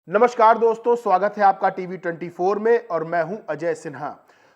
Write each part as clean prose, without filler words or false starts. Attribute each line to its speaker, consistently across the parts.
Speaker 1: नमस्कार दोस्तों, स्वागत है आपका टीवी 24 में और मैं हूं अजय सिन्हा।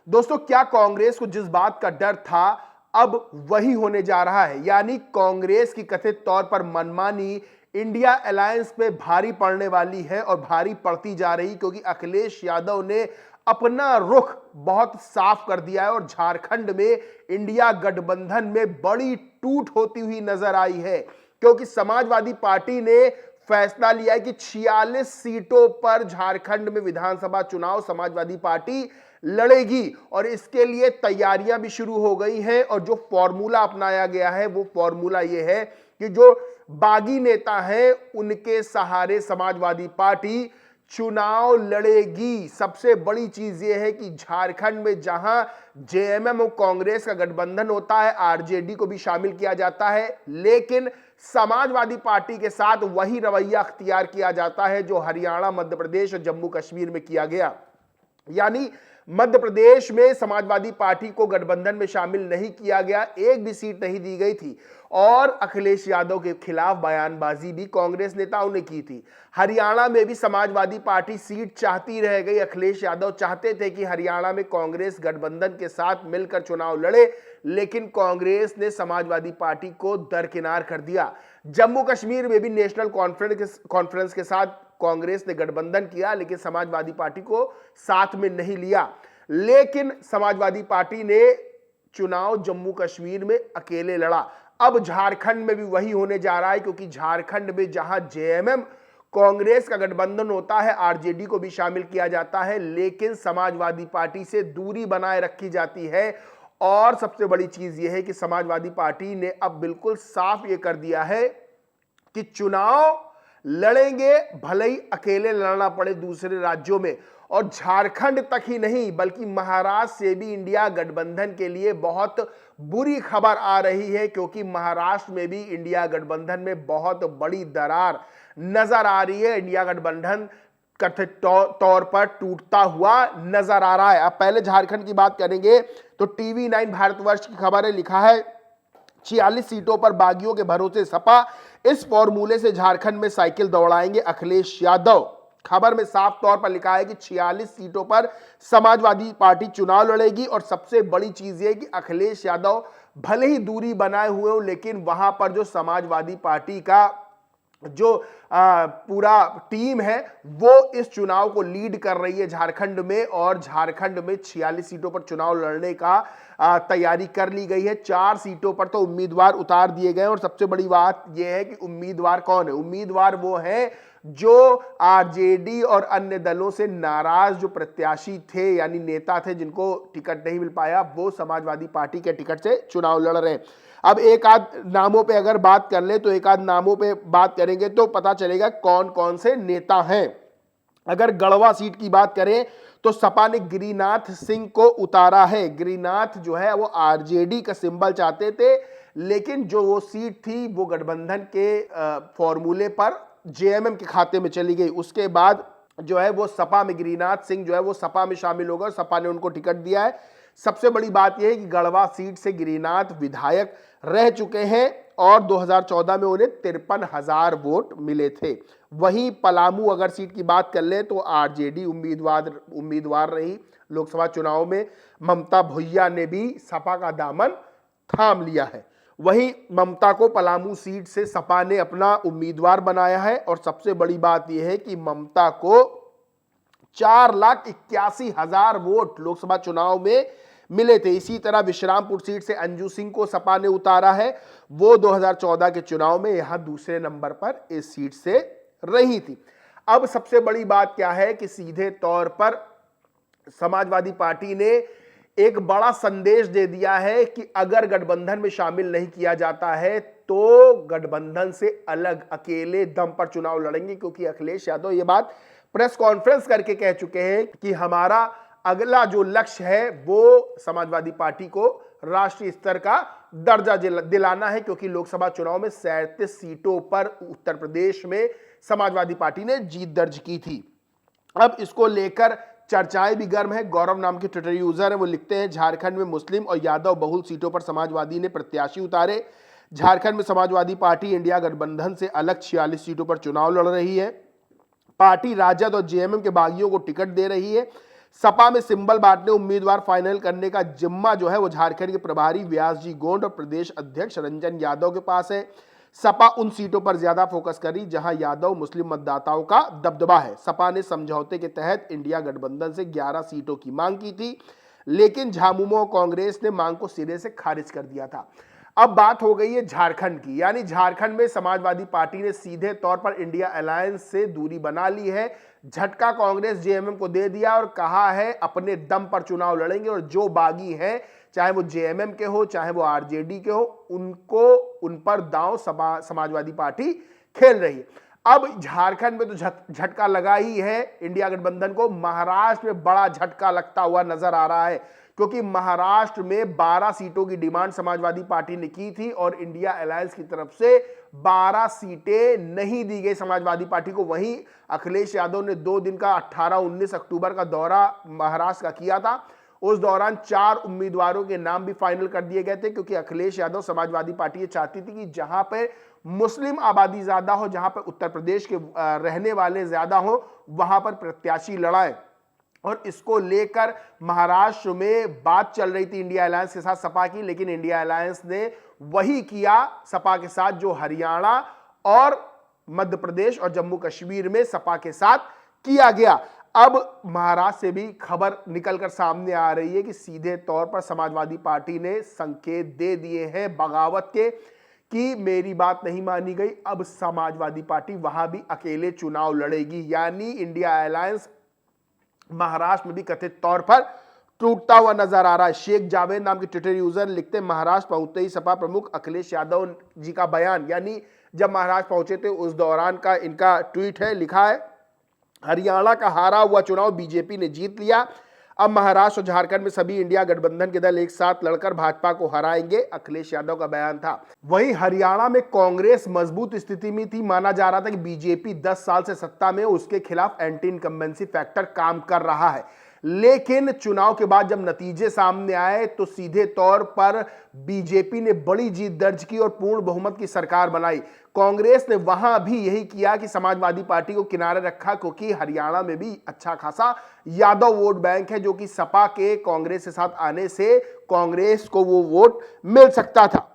Speaker 1: दोस्तों, क्या कांग्रेस को जिस बात का डर था अब वही होने जा रहा है, यानी कांग्रेस की कथित तौर पर मनमानी इंडिया अलायंस पे भारी पड़ने वाली है और भारी पड़ती जा रही, क्योंकि अखिलेश यादव ने अपना रुख बहुत साफ कर दिया है और झारखंड में इंडिया गठबंधन में बड़ी टूट होती हुई नजर आई है, क्योंकि समाजवादी पार्टी ने फैसला लिया है कि 46 सीटों पर झारखंड में विधानसभा चुनाव समाजवादी पार्टी लड़ेगी और इसके लिए तैयारियां भी शुरू हो गई हैं। और जो फॉर्मूला अपनाया गया है वो फॉर्मूला ये है कि जो बागी नेता हैं उनके सहारे समाजवादी पार्टी चुनाव लड़ेगी। सबसे बड़ी चीज यह है कि झारखंड में जहां जेएमएम और कांग्रेस का गठबंधन होता है, आरजेडी को भी शामिल किया जाता है, लेकिन समाजवादी पार्टी के साथ वही रवैया अख्तियार किया जाता है जो हरियाणा, मध्य प्रदेश और जम्मू कश्मीर में किया गया। यानी मध्य प्रदेश में समाजवादी पार्टी को गठबंधन में शामिल नहीं किया गया, एक भी सीट नहीं दी गई थी और अखिलेश यादव के खिलाफ बयानबाजी भी कांग्रेस नेताओं ने की थी। हरियाणा में भी समाजवादी पार्टी सीट चाहती रह गई। अखिलेश यादव चाहते थे कि हरियाणा में कांग्रेस गठबंधन के साथ मिलकर चुनाव लड़े, लेकिन कांग्रेस ने समाजवादी पार्टी को दरकिनार कर दिया। जम्मू कश्मीर में भी नेशनल कॉन्फ्रेंस के साथ कांग्रेस ने गठबंधन किया, लेकिन समाजवादी पार्टी को साथ में नहीं लिया। लेकिन समाजवादी पार्टी ने चुनाव जम्मू कश्मीर में अकेले लड़ा। अब झारखंड में भी वही होने जा रहा है, क्योंकि झारखंड में जहां जेएमएम कांग्रेस का गठबंधन होता है, आरजेडी को भी शामिल किया जाता है, लेकिन समाजवादी पार्टी से दूरी बनाए रखी जाती है। और सबसे बड़ी चीज यह है कि समाजवादी पार्टी ने अब बिल्कुल साफ यह कर दिया है कि चुनाव लड़ेंगे, भले ही अकेले लड़ना पड़े दूसरे राज्यों में। और झारखंड तक ही नहीं बल्कि महाराष्ट्र से भी इंडिया गठबंधन के लिए बहुत बुरी खबर आ रही है, क्योंकि महाराष्ट्र में भी इंडिया गठबंधन में बहुत बड़ी दरार नजर आ रही है। इंडिया गठबंधन कथित तौर पर टूटता हुआ नजर आ रहा है। अब पहले झारखंड की बात करेंगे तो टीवी 9 भारतवर्ष की खबर है, लिखा है 46 सीटों पर बागियों के भरोसे सपा, इस फॉर्मूले से झारखंड में साइकिल दौड़ाएंगे अखिलेश यादव। खबर में साफ तौर पर लिखा है कि 46 सीटों पर समाजवादी पार्टी चुनाव लड़ेगी और सबसे बड़ी चीज यह कि अखिलेश यादव भले ही दूरी बनाए हुए हो, लेकिन वहां पर जो समाजवादी पार्टी का जो पूरा टीम है वो इस चुनाव को लीड कर रही है झारखंड में, और झारखंड में 46 सीटों पर चुनाव लड़ने का तैयारी कर ली गई है। 4 सीटों पर तो उम्मीदवार उतार दिए गए और सबसे बड़ी बात यह है कि उम्मीदवार कौन है? उम्मीदवार वो है जो आरजेडी और अन्य दलों से नाराज जो प्रत्याशी थे, यानी नेता थे जिनको टिकट नहीं मिल पाया, वो समाजवादी पार्टी के टिकट से चुनाव लड़ रहे हैं। अब एक आध नामों पे अगर बात कर ले तो एक आध नामों पे बात करेंगे तो पता चलेगा कौन कौन से नेता हैं। अगर गढ़वा सीट की बात करें तो सपा ने गिरिनाथ सिंह को उतारा है। गिरिनाथ जो है वो आरजेडी का सिंबल चाहते थे, लेकिन जो वो सीट थी वो गठबंधन के फॉर्मूले पर जेएमएम के खाते में चली गई। उसके बाद जो है वो सपा में गिरिनाथ सिंह जो है वो सपा में शामिल होगा और सपा ने उनको टिकट दिया है। सबसे बड़ी बात यह है कि गढ़वा सीट से गिरिनाथ विधायक रह चुके हैं और 2014 में उन्हें 53,000 वोट मिले थे। वहीं पलामू अगर सीट की बात कर ले तो आरजेडी उम्मीदवार रही लोकसभा चुनाव में। ममता भुइया ने भी सपा का दामन थाम लिया है। वहीं ममता को पलामू सीट से सपा ने अपना उम्मीदवार बनाया है और सबसे बड़ी बात यह है कि ममता को 4,81,000 वोट लोकसभा चुनाव में मिले थे। इसी तरह विश्रामपुर सीट से अंजू सिंह को सपा ने उतारा है। वो 2014 के चुनाव में यहां दूसरे नंबर पर इस सीट से रही थी। अब सबसे बड़ी बात क्या है कि सीधे तौर पर समाजवादी पार्टी ने एक बड़ा संदेश दे दिया है कि अगर गठबंधन में शामिल नहीं किया जाता है तो गठबंधन से अलग अकेले दम पर चुनाव लड़ेंगे, क्योंकि अखिलेश यादव ये बात प्रेस कॉन्फ्रेंस करके कह चुके हैं कि हमारा अगला जो लक्ष्य है वो समाजवादी पार्टी को राष्ट्रीय स्तर का दर्जा दिलाना है, क्योंकि लोकसभा चुनाव में 37 सीटों पर उत्तर प्रदेश में समाजवादी पार्टी ने जीत दर्ज की थी। अब इसको लेकर चर्चाएं भी गर्म है। गौरव नाम के ट्विटर यूजर है, वो लिखते हैं झारखंड में मुस्लिम और यादव बहुल सीटों पर समाजवादी ने प्रत्याशी उतारे। झारखंड में समाजवादी पार्टी इंडिया गठबंधन से अलग 46 सीटों पर चुनाव लड़ रही है। पार्टी राजद और जेएमएम के बागियों को टिकट दे रही है। सपा में सिंबल बांटने, उम्मीदवार फाइनल करने का जिम्मा जो है वो झारखंड के प्रभारी व्यास जी गोंड और प्रदेश अध्यक्ष रंजन यादव के पास है। सपा उन सीटों पर ज्यादा फोकस करी जहां यादव मुस्लिम मतदाताओं का दबदबा है। सपा ने समझौते के तहत इंडिया गठबंधन से 11 सीटों की मांग की थी, लेकिन झामुमो कांग्रेस ने मांग को सिरे से खारिज कर दिया था। अब बात हो गई है झारखंड की, यानी झारखंड में समाजवादी पार्टी ने सीधे तौर पर इंडिया अलायंस से दूरी बना ली है। झटका कांग्रेस जेएमएम को दे दिया और कहा है अपने दम पर चुनाव लड़ेंगे और जो बागी है, चाहे वो जेएमएम के हो चाहे वो आरजेडी के हो, उनको उन पर दांव समाजवादी पार्टी खेल रही है। अब झारखंड में तो झटका लगा ही है इंडिया गठबंधन को, महाराष्ट्र में बड़ा झटका लगता हुआ नजर आ रहा है, क्योंकि महाराष्ट्र में 12 सीटों की डिमांड समाजवादी पार्टी ने की थी और इंडिया अलायंस की तरफ से 12 सीटें नहीं दी गई समाजवादी पार्टी को। वहीं अखिलेश यादव ने 2 दिन का 18-19 अक्टूबर का दौरा महाराष्ट्र का किया था। उस दौरान 4 उम्मीदवारों के नाम भी फाइनल कर दिए गए थे, क्योंकि अखिलेश यादव समाजवादी पार्टी ये चाहती थी कि जहां पर मुस्लिम आबादी ज्यादा हो, जहां पर उत्तर प्रदेश के रहने वाले ज्यादा हो, वहां पर प्रत्याशी लड़ाए। और इसको लेकर महाराष्ट्र में बात चल रही थी इंडिया अलायंस के साथ सपा की, लेकिन इंडिया अलायंस ने वही किया सपा के साथ जो हरियाणा और मध्य प्रदेश और जम्मू कश्मीर में सपा के साथ किया गया। अब महाराष्ट्र से भी खबर निकलकर सामने आ रही है कि सीधे तौर पर समाजवादी पार्टी ने संकेत दे दिए हैं बगावत के कि मेरी बात नहीं मानी गई, अब समाजवादी पार्टी वहां भी अकेले चुनाव लड़ेगी। यानी इंडिया अलायंस महाराष्ट्र में भी कथित तौर पर टूटता हुआ नजर आ रहा है। शेख जावेद नाम के ट्विटर यूजर लिखते, महाराष्ट्र पहुंचते ही सपा प्रमुख अखिलेश यादव जी का बयान, यानी जब महाराष्ट्र पहुंचे थे उस दौरान का इनका ट्वीट है। लिखा है, हरियाणा का हारा हुआ चुनाव बीजेपी ने जीत लिया, अब महाराष्ट्र और झारखंड में सभी इंडिया गठबंधन के दल एक साथ लड़कर भाजपा को हराएंगे, अखिलेश यादव का बयान था। वहीं हरियाणा में कांग्रेस मजबूत स्थिति में थी। माना जा रहा था कि बीजेपी 10 साल से सत्ता में, उसके खिलाफ एंटी इनकम्बेंसी फैक्टर काम कर रहा है। लेकिन चुनाव के बाद जब नतीजे सामने आए तो सीधे तौर पर बीजेपी ने बड़ी जीत दर्ज की और पूर्ण बहुमत की सरकार बनाई। कांग्रेस ने वहां भी यही किया कि समाजवादी पार्टी को किनारे रखा, क्योंकि हरियाणा में भी अच्छा खासा यादव वोट बैंक है, जो कि सपा के कांग्रेस के साथ आने से कांग्रेस को वो वोट मिल सकता था।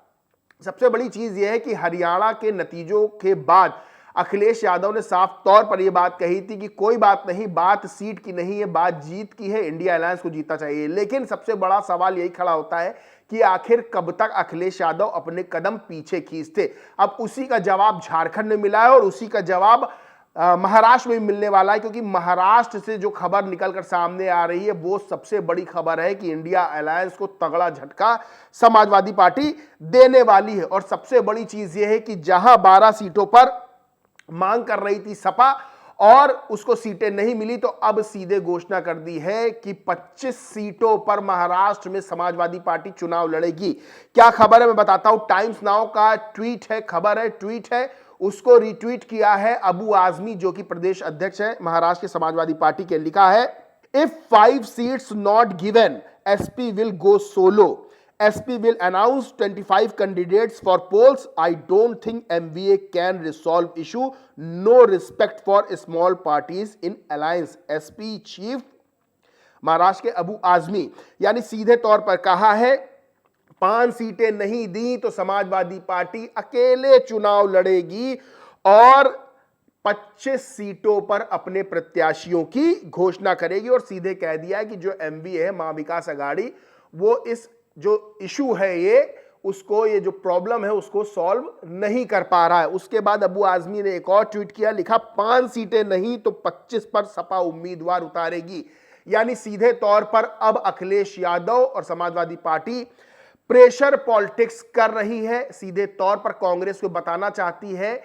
Speaker 1: सबसे बड़ी चीज यह है कि हरियाणा के नतीजों के बाद अखिलेश यादव ने साफ तौर पर यह बात कही थी कि कोई बात नहीं, बात सीट की नहीं है, बात जीत की है, इंडिया अलायंस को जीतना चाहिए। लेकिन सबसे बड़ा सवाल यही खड़ा होता है कि आखिर कब तक अखिलेश यादव अपने कदम पीछे खींचते। अब उसी का जवाब झारखंड में मिला है और उसी का जवाब महाराष्ट्र में भी मिलने वाला है, क्योंकि महाराष्ट्र से जो खबर निकलकर सामने आ रही है वो सबसे बड़ी खबर है कि इंडिया अलायंस को तगड़ा झटका समाजवादी पार्टी देने वाली है। और सबसे बड़ी चीज यह है कि जहां 12 सीटों पर मांग कर रही थी सपा और उसको सीटें नहीं मिली, तो अब सीधे घोषणा कर दी है कि 25 सीटों पर महाराष्ट्र में समाजवादी पार्टी चुनाव लड़ेगी। क्या खबर है मैं बताता हूं। टाइम्स नाउ का ट्वीट है, खबर है, ट्वीट है, उसको रिट्वीट किया है अबू आजमी, जो कि प्रदेश अध्यक्ष है महाराष्ट्र के समाजवादी पार्टी के। लिखा है, if 5 seats not given SP will go solo, SP will announce 25 candidates for polls. I don't think MVA can resolve issue. No respect for small parties in alliance. SP chief Maharashtra के अबू आजमी, यानी सीधे तौर पर कहा है 5 सीटें नहीं दी तो समाजवादी पार्टी अकेले चुनाव लड़ेगी और 25 सीटों पर अपने प्रत्याशियों की घोषणा करेगी। और सीधे कह दिया है कि जो MVA है, महाविकास अघाड़ी, वो इस जो इशू है ये जो प्रॉब्लम है उसको सॉल्व नहीं कर पा रहा है। उसके बाद अबू आजमी ने एक और ट्वीट किया, लिखा 5 सीटें नहीं तो 25 पर सपा उम्मीदवार उतारेगी। यानी सीधे तौर पर अब अखिलेश यादव और समाजवादी पार्टी प्रेशर पॉलिटिक्स कर रही है। सीधे तौर पर कांग्रेस को बताना चाहती है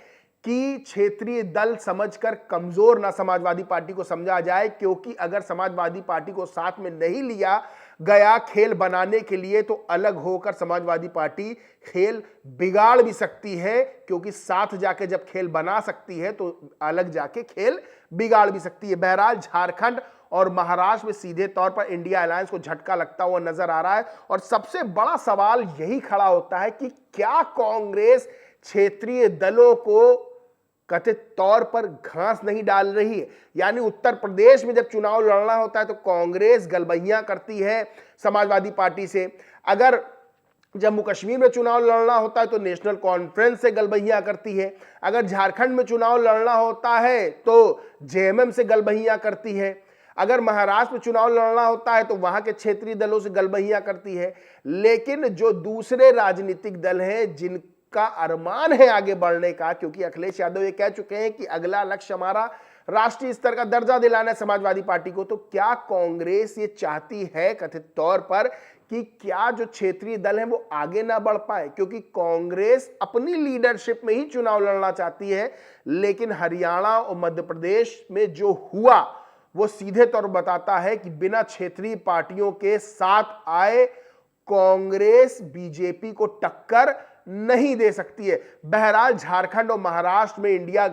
Speaker 1: कि क्षेत्रीय दल समझकर कमजोर ना समाजवादी पार्टी को समझा जाए, क्योंकि अगर समाजवादी पार्टी को साथ में नहीं लिया गया खेल बनाने के लिए तो अलग होकर समाजवादी पार्टी खेल बिगाड़ भी सकती है, क्योंकि साथ जाके जब खेल बना सकती है तो अलग जाके खेल बिगाड़ भी सकती है। बहरहाल झारखंड और महाराष्ट्र में सीधे तौर पर इंडिया अलायंस को झटका लगता हुआ नजर आ रहा है। और सबसे बड़ा सवाल यही खड़ा होता है कि क्या कांग्रेस क्षेत्रीय दलों को कथित तौर पर घास नहीं डाल रही है। यानी उत्तर प्रदेश में जब चुनाव लड़ना होता है तो कांग्रेस गलबैयां करती है समाजवादी पार्टी से, अगर जम्मू कश्मीर में चुनाव लड़ना होता है तो नेशनल कॉन्फ्रेंस से गलबैयां करती है, अगर झारखंड में चुनाव लड़ना होता है तो जेएमएम से गलबैयां करती है, अगर महाराष्ट्र में चुनाव लड़ना होता है तो वहां के क्षेत्रीय दलों से गलबैयां करती है। लेकिन जो दूसरे राजनीतिक दल हैं जिनका अरमान है आगे बढ़ने का, क्योंकि अखिलेश यादव ये कह चुके हैं कि अगला लक्ष्य हमारा राष्ट्रीय स्तर का दर्जा दिलाना है समाजवादी पार्टी को, तो क्या कांग्रेस ये चाहती है कथित तौर पर कि क्या जो क्षेत्रीय दल हैं वो आगे ना बढ़ पाए, क्योंकि कांग्रेस अपनी लीडरशिप में ही चुनाव लड़ना चाहती है। लेकिन हरियाणा और मध्य प्रदेश में जो हुआ वो सीधे तौर पर बताता है कि बिना क्षेत्रीय पार्टियों के साथ आए कांग्रेस बीजेपी को टक्कर नहीं दे सकती है। बहरहाल झारखंड और महाराष्ट्र में इंडिया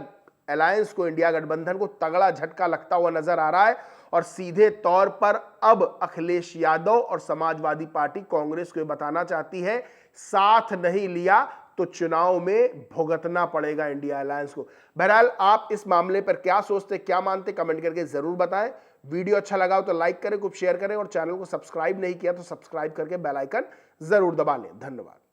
Speaker 1: अलायंस को, इंडिया गठबंधन को तगड़ा झटका लगता हुआ नजर आ रहा है और सीधे तौर पर अब अखिलेश यादव और समाजवादी पार्टी कांग्रेस को बताना चाहती है साथ नहीं लिया तो चुनाव में भुगतना पड़ेगा इंडिया अलायंस को। बहरहाल आप इस मामले पर क्या सोचते, क्या मानते, कमेंट करके जरूर बताएं। वीडियो अच्छा लगा हो तो लाइक करें, खूब शेयर करें और चैनल को सब्सक्राइब नहीं किया तो सब्सक्राइब करके बेल आइकन जरूर दबा लें। धन्यवाद।